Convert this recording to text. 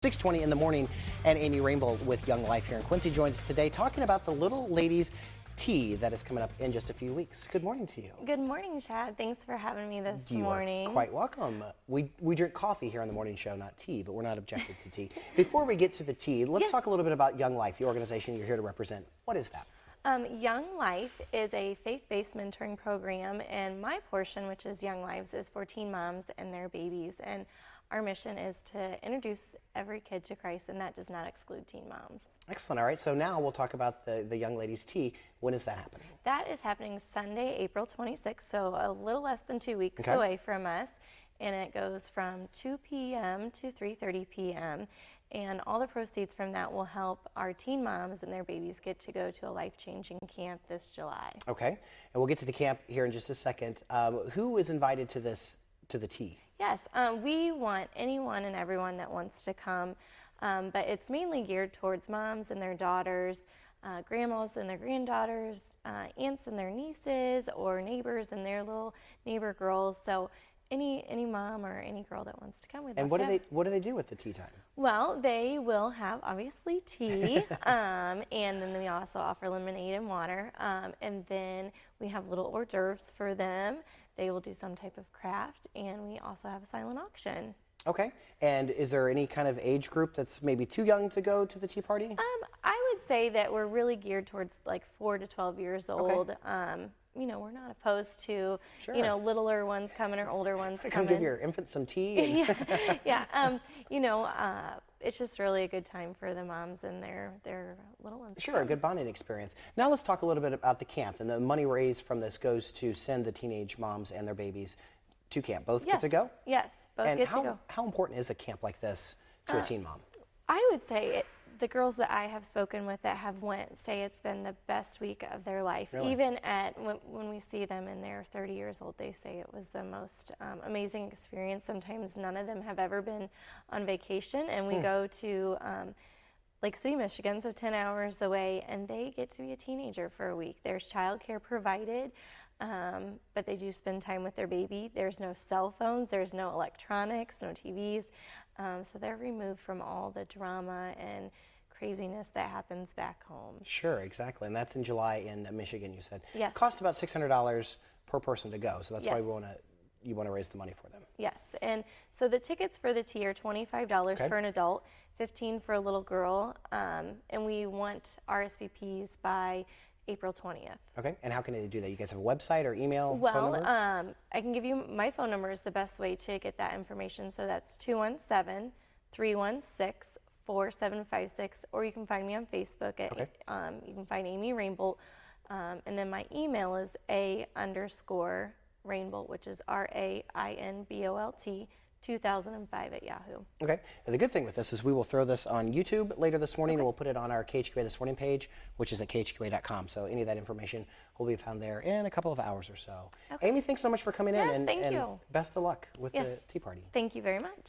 6:20 in the morning, and Amy Rainbolt with Young Life here in Quincy joins us today talking about the Little Ladies Tea that is coming up in just a few weeks. Good morning to you. Good morning, Chad. Thanks for having me this You morning. are quite welcome. We drink coffee here on the morning show, not tea, but we're not objected to tea. Before we get to the tea, let's talk a little bit about Young Life, the organization you're here to represent. What is that? Young Life is a faith-based mentoring program, and my portion, which is Young Lives, is for teen moms and their babies. And our mission is to introduce every kid to Christ, and that does not exclude teen moms. Excellent. All right, so now we'll talk about the Young Ladies Tea. When is that happening? That is happening Sunday, April 26th, so a little less than 2 weeks away from us. And it goes from 2 p.m. to 3:30 p.m. And all the proceeds from that will help our teen moms and their babies get to go to a life-changing camp this July. Okay, and we'll get to the camp here in just a second. Who is invited to the tea? Yes, we want anyone and everyone that wants to come, but it's mainly geared towards moms and their daughters, grandmas and their granddaughters, aunts and their nieces, or neighbors and their little neighbor girls. So any mom or any girl that wants to come with us. And what do they do with the tea time? Well, they will have obviously tea, and then we also offer lemonade and water, and then we have little hors d'oeuvres for them. They will do some type of craft, and we also have a silent auction. Okay, and is there any kind of age group that's maybe too young to go to the tea party? I would say that we're really geared towards like 4 to 12 years old. Okay. You know, we're not opposed to, you know, littler ones coming or older ones coming. Come give your infant some tea. And yeah. You know, it's just really a good time for the moms and their little ones. Sure, a good bonding experience. Now let's talk a little bit about the camp. And the money raised from this goes to send the teenage moms and their babies to camp. Both get to go? Yes, both get to go. How important is a camp like this to a teen mom? I would say the girls that I have spoken with that have went say it's been the best week of their life. Really? Even when we see them and they're 30 years old, they say it was the most amazing experience. Sometimes none of them have ever been on vacation, and we go to Lake City, Michigan, so 10 hours away, and they get to be a teenager for a week. There's childcare provided, but they do spend time with their baby. There's no cell phones, there's no electronics, no TVs, so they're removed from all the drama and craziness that happens back home. Sure, exactly, and that's in July in Michigan, you said. Yes. It costs about $600 per person to go, so that's why you want to raise the money for them. Yes, and so the tickets for the tea are $25 for an adult, $15 for a little girl, and we want RSVPs by April 20th. Okay, and how can they do that? You guys have a website or email? Well, phone number? I can give you my phone number is the best way to get that information. So that's 217-316-4756, or you can find me on Facebook at you can find Amy Rainbolt, and then my email is A_Rainbolt, which is RAINBOLT 2005 at Yahoo. Okay, and the good thing with this is we will throw this on YouTube later this morning, and we'll put it on our KHQA This Morning page, which is at KHQA.com. So any of that information will be found there in a couple of hours or so. Amy, thanks so much for coming in, and thank you. Best of luck with the tea party. Thank you very much.